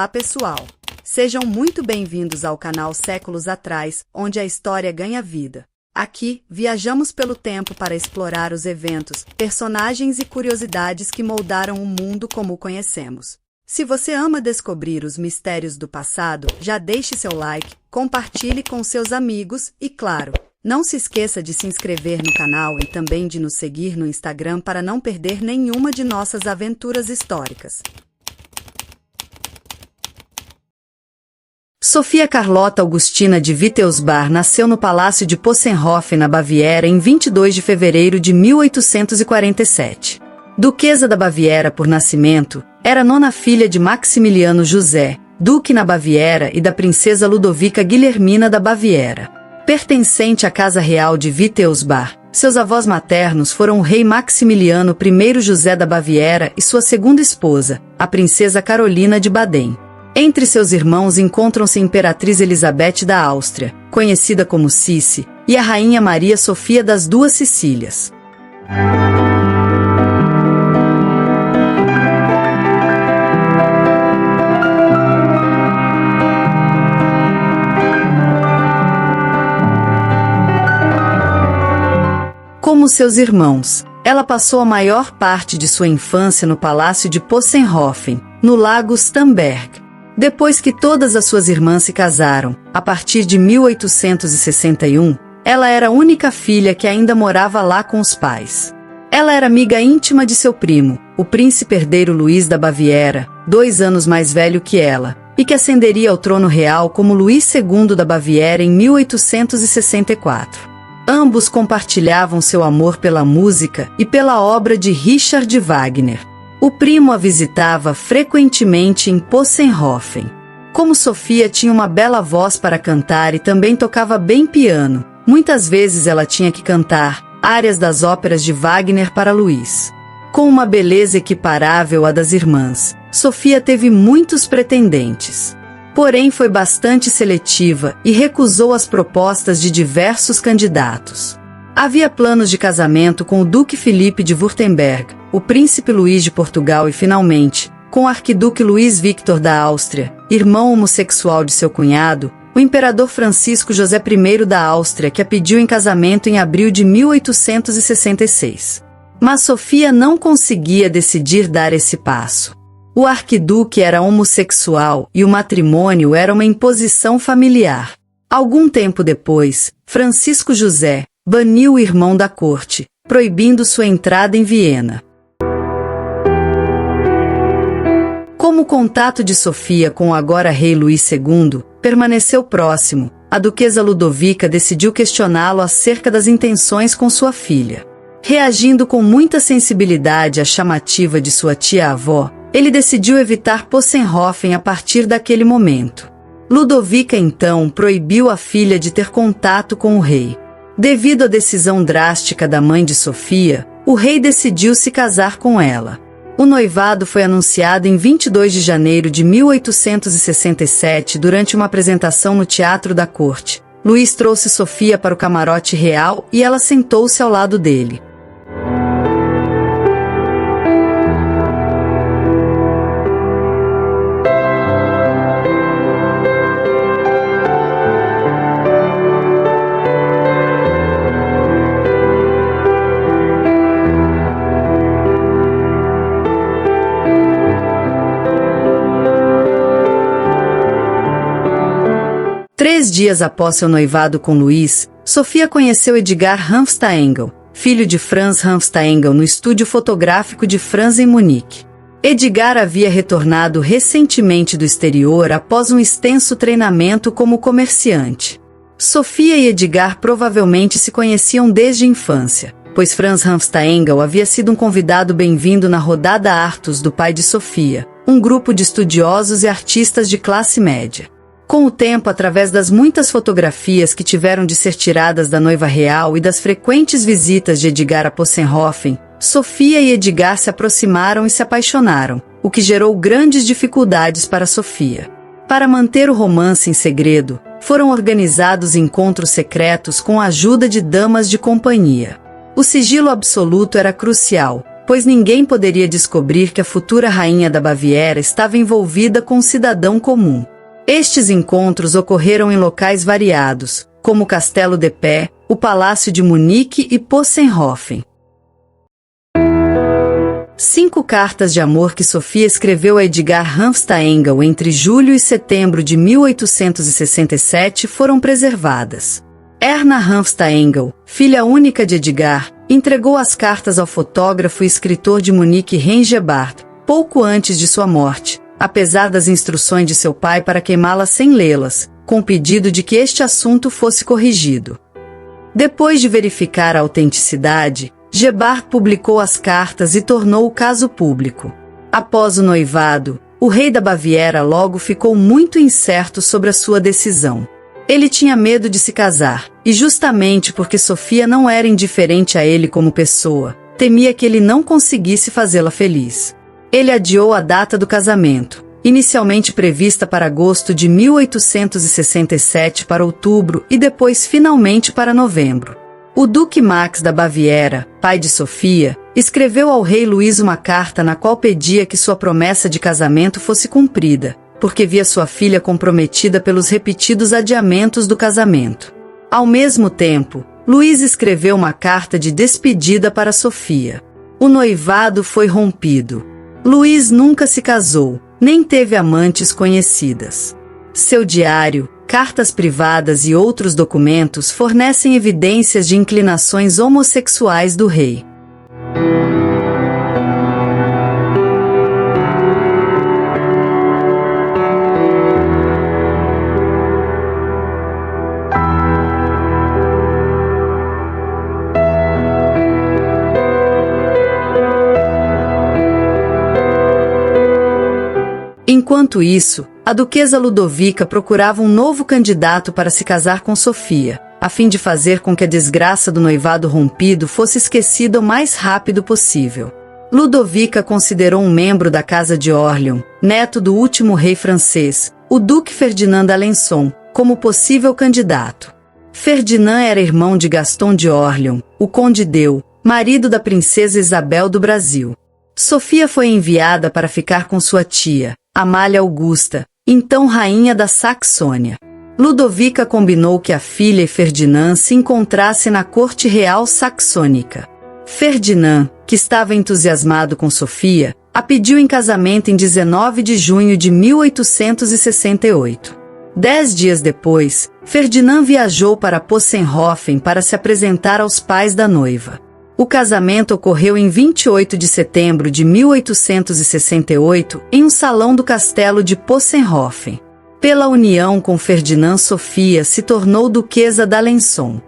Olá pessoal! Sejam muito bem-vindos ao canal Séculos Atrás, onde a história ganha vida. Aqui, viajamos pelo tempo para explorar os eventos, personagens e curiosidades que moldaram o mundo como o conhecemos. Se você ama descobrir os mistérios do passado, já deixe seu like, compartilhe com seus amigos e, claro, não se esqueça de se inscrever no canal e também de nos seguir no Instagram para não perder nenhuma de nossas aventuras históricas. Sofia Carlota Augustina de Wittelsbach nasceu no Palácio de Possenhofen, na Baviera, em 22 de fevereiro de 1847. Duquesa da Baviera por nascimento, era nona filha de Maximiliano José, duque na Baviera, e da princesa Ludovica Guilhermina da Baviera. Pertencente à Casa Real de Wittelsbach, seus avós maternos foram o rei Maximiliano I José da Baviera e sua segunda esposa, a princesa Carolina de Baden. Entre seus irmãos encontram-se a Imperatriz Elizabeth da Áustria, conhecida como Cici, e a Rainha Maria Sofia das Duas Sicílias. Como seus irmãos, ela passou a maior parte de sua infância no Palácio de Possenhofen, no Lago Starnberg. Depois que todas as suas irmãs se casaram, a partir de 1861, ela era a única filha que ainda morava lá com os pais. Ela era amiga íntima de seu primo, o príncipe herdeiro Luís da Baviera, 2 anos mais velho que ela, e que ascenderia ao trono real como Luís II da Baviera em 1864. Ambos compartilhavam seu amor pela música e pela obra de Richard Wagner. O primo a visitava frequentemente em Possenhofen. Como Sofia tinha uma bela voz para cantar e também tocava bem piano, muitas vezes ela tinha que cantar áreas das óperas de Wagner para Luís. Com uma beleza equiparável à das irmãs, Sofia teve muitos pretendentes. Porém, foi bastante seletiva e recusou as propostas de diversos candidatos. Havia planos de casamento com o Duque Felipe de Württemberg, o Príncipe Luís de Portugal e, finalmente, com o Arquiduque Luís Victor da Áustria, irmão homossexual de seu cunhado, o Imperador Francisco José I da Áustria, que a pediu em casamento em abril de 1866. Mas Sofia não conseguia decidir dar esse passo. O arquiduque era homossexual e o matrimônio era uma imposição familiar. Algum tempo depois, Francisco José baniu o irmão da corte, proibindo sua entrada em Viena. Como o contato de Sofia com o agora rei Luís II permaneceu próximo, a duquesa Ludovica decidiu questioná-lo acerca das intenções com sua filha. Reagindo com muita sensibilidade à chamativa de sua tia-avó, ele decidiu evitar Possenhofen a partir daquele momento. Ludovica então proibiu a filha de ter contato com o rei. Devido à decisão drástica da mãe de Sofia, o rei decidiu se casar com ela. O noivado foi anunciado em 22 de janeiro de 1867 durante uma apresentação no Teatro da Corte. Luís trouxe Sofia para o camarote real e ela sentou-se ao lado dele. Três dias após seu noivado com Luís, Sofia conheceu Edgar Hanfstaengl, filho de Franz Hanfstaengl, no estúdio fotográfico de Franz em Munique. Edgar havia retornado recentemente do exterior após um extenso treinamento como comerciante. Sofia e Edgar provavelmente se conheciam desde a infância, pois Franz Hanfstaengl havia sido um convidado bem-vindo na Rodada Artus do pai de Sofia, um grupo de estudiosos e artistas de classe média. Com o tempo, através das muitas fotografias que tiveram de ser tiradas da noiva real e das frequentes visitas de Edgar a Possenhofen, Sofia e Edgar se aproximaram e se apaixonaram, o que gerou grandes dificuldades para Sofia. Para manter o romance em segredo, foram organizados encontros secretos com a ajuda de damas de companhia. O sigilo absoluto era crucial, pois ninguém poderia descobrir que a futura rainha da Baviera estava envolvida com um cidadão comum. Estes encontros ocorreram em locais variados, como o Castelo de Pé, o Palácio de Munique e Possenhofen. 5 cartas de amor que Sofia escreveu a Edgar Hanfstaengl entre julho e setembro de 1867 foram preservadas. Erna Hanfstaengl, filha única de Edgar, entregou as cartas ao fotógrafo e escritor de Munique Rein Gebhard, pouco antes de sua morte, apesar das instruções de seu pai para queimá-las sem lê-las, com o pedido de que este assunto fosse corrigido. Depois de verificar a autenticidade, Gebhard publicou as cartas e tornou o caso público. Após o noivado, o rei da Baviera logo ficou muito incerto sobre a sua decisão. Ele tinha medo de se casar, e justamente porque Sofia não era indiferente a ele como pessoa, temia que ele não conseguisse fazê-la feliz. Ele adiou a data do casamento, inicialmente prevista para agosto de 1867 para outubro e depois finalmente para novembro. O Duque Max da Baviera, pai de Sofia, escreveu ao rei Luís uma carta na qual pedia que sua promessa de casamento fosse cumprida, porque via sua filha comprometida pelos repetidos adiamentos do casamento. Ao mesmo tempo, Luís escreveu uma carta de despedida para Sofia. O noivado foi rompido. Luís nunca se casou, nem teve amantes conhecidas. Seu diário, cartas privadas e outros documentos fornecem evidências de inclinações homossexuais do rei. Enquanto isso, a duquesa Ludovica procurava um novo candidato para se casar com Sofia, a fim de fazer com que a desgraça do noivado rompido fosse esquecida o mais rápido possível. Ludovica considerou um membro da Casa de Orléans, neto do último rei francês, o Duque Ferdinand d'Alençon, como possível candidato. Ferdinand era irmão de Gaston de Orléans, o Conde d'Eu, marido da princesa Isabel do Brasil. Sofia foi enviada para ficar com sua tia, Amália Augusta, então rainha da Saxônia. Ludovica combinou que a filha e Ferdinand se encontrassem na corte real saxônica. Ferdinand, que estava entusiasmado com Sofia, a pediu em casamento em 19 de junho de 1868. 10 dias depois, Ferdinand viajou para Possenhofen para se apresentar aos pais da noiva. O casamento ocorreu em 28 de setembro de 1868 em um salão do castelo de Possenhofen. Pela união com Ferdinand, Sofia se tornou duquesa d'Alençon.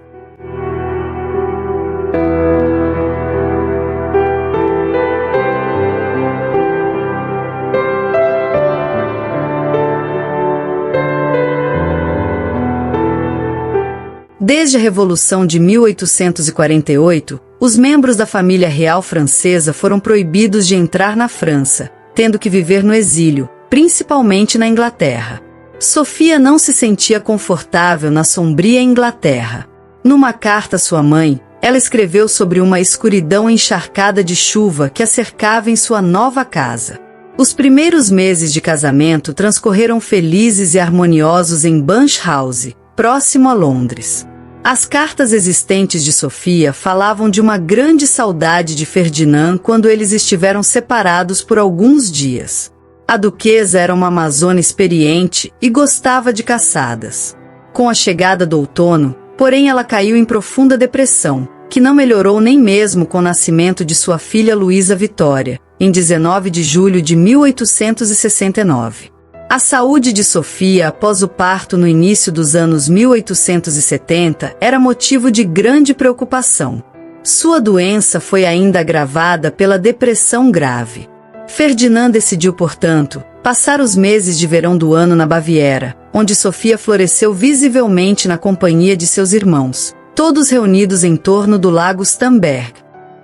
Desde a Revolução de 1848, os membros da família real francesa foram proibidos de entrar na França, tendo que viver no exílio, principalmente na Inglaterra. Sofia não se sentia confortável na sombria Inglaterra. Numa carta à sua mãe, ela escreveu sobre uma escuridão encharcada de chuva que a cercava em sua nova casa. Os primeiros meses de casamento transcorreram felizes e harmoniosos em Bunge House, próximo a Londres. As cartas existentes de Sofia falavam de uma grande saudade de Ferdinand quando eles estiveram separados por alguns dias. A duquesa era uma amazona experiente e gostava de caçadas. Com a chegada do outono, porém, ela caiu em profunda depressão, que não melhorou nem mesmo com o nascimento de sua filha Luísa Vitória, em 19 de julho de 1869. A saúde de Sofia após o parto no início dos anos 1870 era motivo de grande preocupação. Sua doença foi ainda agravada pela depressão grave. Ferdinand decidiu, portanto, passar os meses de verão do ano na Baviera, onde Sofia floresceu visivelmente na companhia de seus irmãos, todos reunidos em torno do lago Starnberg.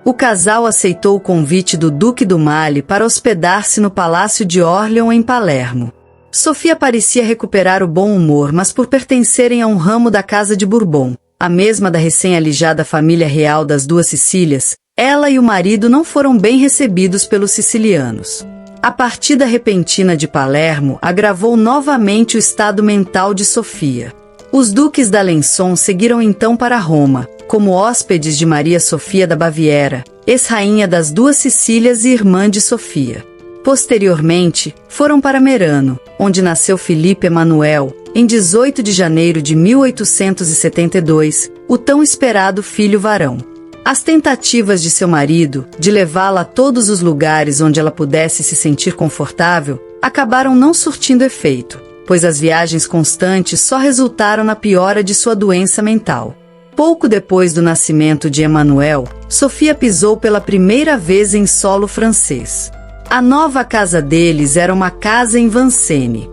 O casal aceitou o convite do Duque do Mali para hospedar-se no Palácio de Orléans em Palermo. Sofia parecia recuperar o bom humor, mas por pertencerem a um ramo da Casa de Bourbon, a mesma da recém-alijada família real das Duas Sicílias, Ela e o marido não foram bem recebidos pelos sicilianos. A partida repentina de Palermo agravou novamente o estado mental de Sofia. Os duques d'Alençon seguiram então para Roma, como hóspedes de Maria Sofia da Baviera, ex-rainha das duas Sicílias e irmã de Sofia. Posteriormente, foram para Merano, onde nasceu Filipe Emanuel, em 18 de janeiro de 1872, o tão esperado filho varão. As tentativas de seu marido, de levá-la a todos os lugares onde ela pudesse se sentir confortável, acabaram não surtindo efeito, pois as viagens constantes só resultaram na piora de sua doença mental. Pouco depois do nascimento de Emanuel, Sofia pisou pela primeira vez em solo francês. A nova casa deles era uma casa em Vincennes.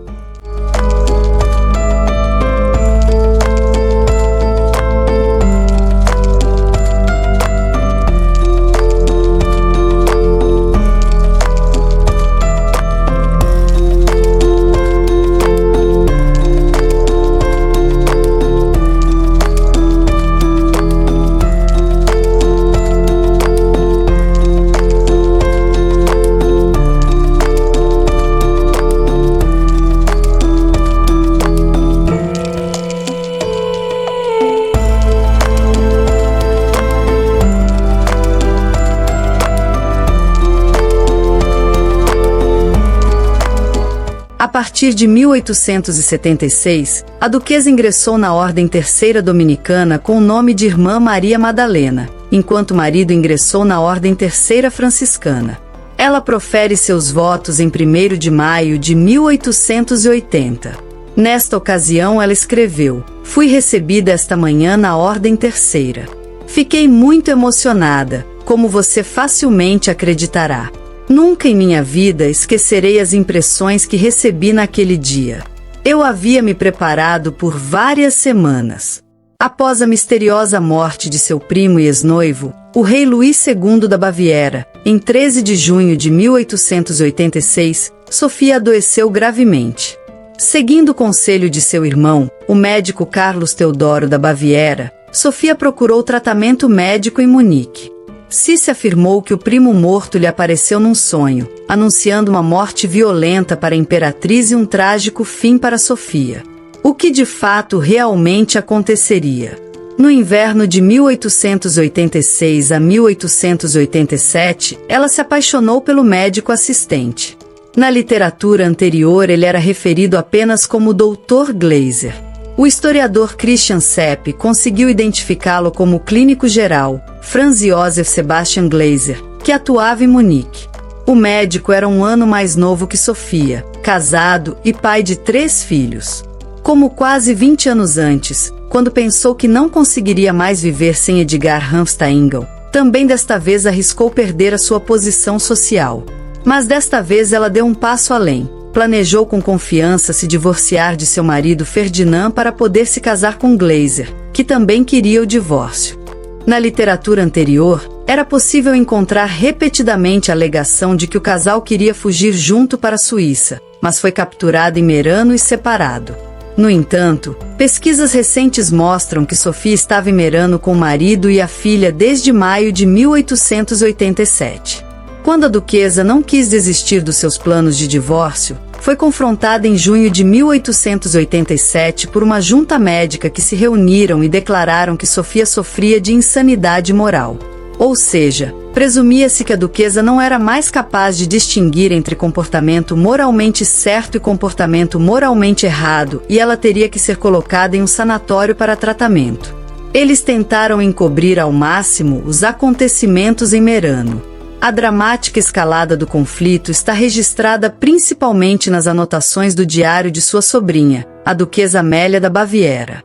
A partir de 1876, a duquesa ingressou na Ordem Terceira Dominicana com o nome de Irmã Maria Madalena, enquanto o marido ingressou na Ordem Terceira Franciscana. Ela profere seus votos em 1º de maio de 1880. Nesta ocasião ela escreveu: "Fui recebida esta manhã na Ordem Terceira. Fiquei muito emocionada, como você facilmente acreditará. Nunca em minha vida esquecerei as impressões que recebi naquele dia. Eu havia me preparado por várias semanas." Após a misteriosa morte de seu primo e ex-noivo, o rei Luís II da Baviera, em 13 de junho de 1886, Sofia adoeceu gravemente. Seguindo o conselho de seu irmão, o médico Carlos Teodoro da Baviera, Sofia procurou tratamento médico em Munique. Se afirmou que o primo morto lhe apareceu num sonho, anunciando uma morte violenta para a imperatriz e um trágico fim para Sofia. O que de fato realmente aconteceria? No inverno de 1886 a 1887, ela se apaixonou pelo médico assistente. Na literatura anterior ele era referido apenas como Dr. Glaser. O historiador Christian Sepp conseguiu identificá-lo como clínico geral, Franz Josef Sebastian Glaser, que atuava em Munique. O médico era um ano mais novo que Sofia, casado e pai de 3 filhos. Como quase 20 anos antes, quando pensou que não conseguiria mais viver sem Edgar Hamsteingal, também desta vez arriscou perder a sua posição social. Mas desta vez ela deu um passo além. Planejou com confiança se divorciar de seu marido Ferdinand para poder se casar com Glaser, que também queria o divórcio. Na literatura anterior, era possível encontrar repetidamente a alegação de que o casal queria fugir junto para a Suíça, mas foi capturado em Merano e separado. No entanto, pesquisas recentes mostram que Sofia estava em Merano com o marido e a filha desde maio de 1887. Quando a duquesa não quis desistir dos seus planos de divórcio, foi confrontada em junho de 1887 por uma junta médica que se reuniram e declararam que Sofia sofria de insanidade moral. Ou seja, presumia-se que a duquesa não era mais capaz de distinguir entre comportamento moralmente certo e comportamento moralmente errado, e ela teria que ser colocada em um sanatório para tratamento. Eles tentaram encobrir ao máximo os acontecimentos em Merano. A dramática escalada do conflito está registrada principalmente nas anotações do diário de sua sobrinha, a duquesa Amélia da Baviera.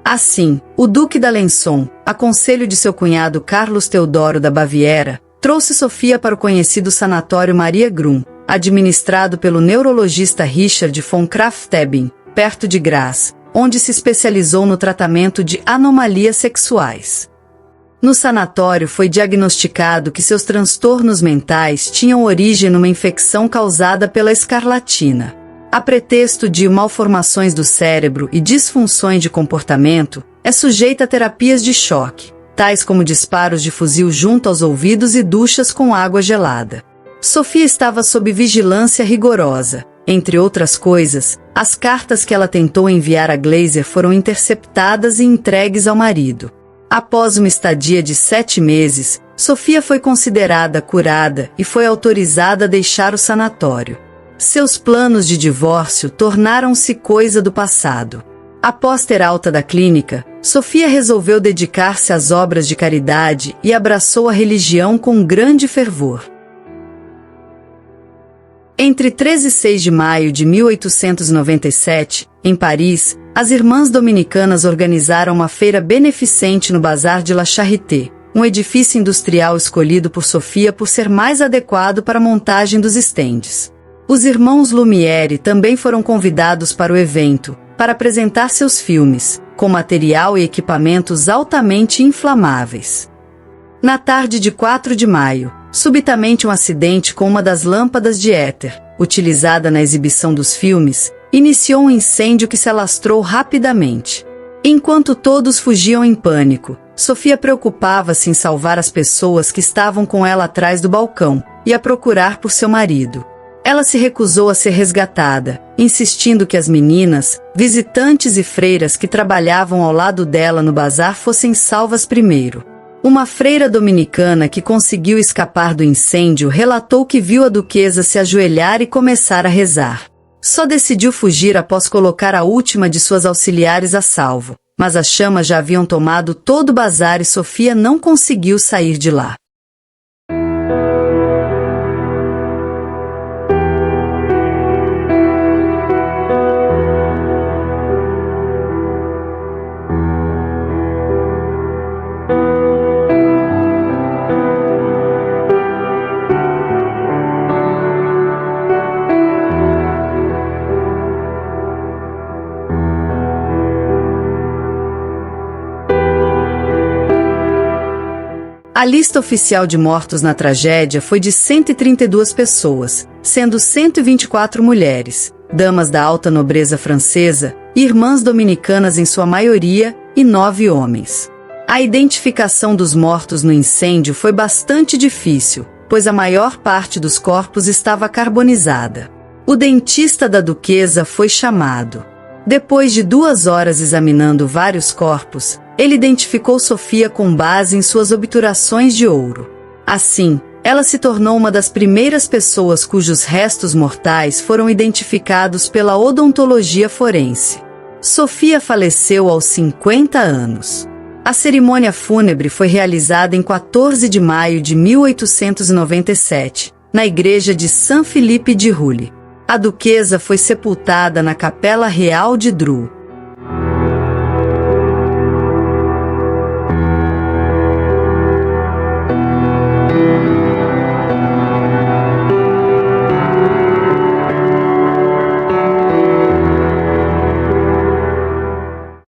Assim, o duque d'Alençon, a conselho de seu cunhado Carlos Teodoro da Baviera, trouxe Sofia para o conhecido sanatório Maria Grum, administrado pelo neurologista Richard von Krafft-Ebing, perto de Graz, onde se especializou no tratamento de anomalias sexuais. No sanatório foi diagnosticado que seus transtornos mentais tinham origem numa infecção causada pela escarlatina. A pretexto de malformações do cérebro e disfunções de comportamento, é sujeita a terapias de choque. tais como disparos de fuzil junto aos ouvidos e duchas com água gelada. Sofia estava sob vigilância rigorosa. Entre outras coisas, as cartas que ela tentou enviar a Glaser foram interceptadas e entregues ao marido. Após uma estadia de 7 meses, Sofia foi considerada curada e foi autorizada a deixar o sanatório. Seus planos de divórcio tornaram-se coisa do passado. Após ter alta da clínica, Sofia resolveu dedicar-se às obras de caridade e abraçou a religião com grande fervor. Entre 13 e 6 de maio de 1897, em Paris, as Irmãs Dominicanas organizaram uma feira beneficente no Bazar de La Charité, um edifício industrial escolhido por Sofia por ser mais adequado para a montagem dos estendes. Os irmãos Lumière também foram convidados para o evento, para apresentar seus filmes, com material e equipamentos altamente inflamáveis. Na tarde de 4 de maio, subitamente um acidente com uma das lâmpadas de éter, utilizada na exibição dos filmes, iniciou um incêndio que se alastrou rapidamente. Enquanto todos fugiam em pânico, Sofia preocupava-se em salvar as pessoas que estavam com ela atrás do balcão e a procurar por seu marido. Ela se recusou a ser resgatada, insistindo que as meninas, visitantes e freiras que trabalhavam ao lado dela no bazar fossem salvas primeiro. Uma freira dominicana que conseguiu escapar do incêndio relatou que viu a duquesa se ajoelhar e começar a rezar. Só decidiu fugir após colocar a última de suas auxiliares a salvo, mas as chamas já haviam tomado todo o bazar e Sofia não conseguiu sair de lá. A lista oficial de mortos na tragédia foi de 132 pessoas, sendo 124 mulheres, damas da alta nobreza francesa, irmãs dominicanas em sua maioria, e 9 homens. A identificação dos mortos no incêndio foi bastante difícil, pois a maior parte dos corpos estava carbonizada. O dentista da duquesa foi chamado. Depois de 2 horas examinando vários corpos, ele identificou Sofia com base em suas obturações de ouro. Assim, ela se tornou uma das primeiras pessoas cujos restos mortais foram identificados pela odontologia forense. Sofia faleceu aos 50 anos. A cerimônia fúnebre foi realizada em 14 de maio de 1897, na igreja de Saint-Philippe de Roulle. A duquesa foi sepultada na Capela Real de Dreux.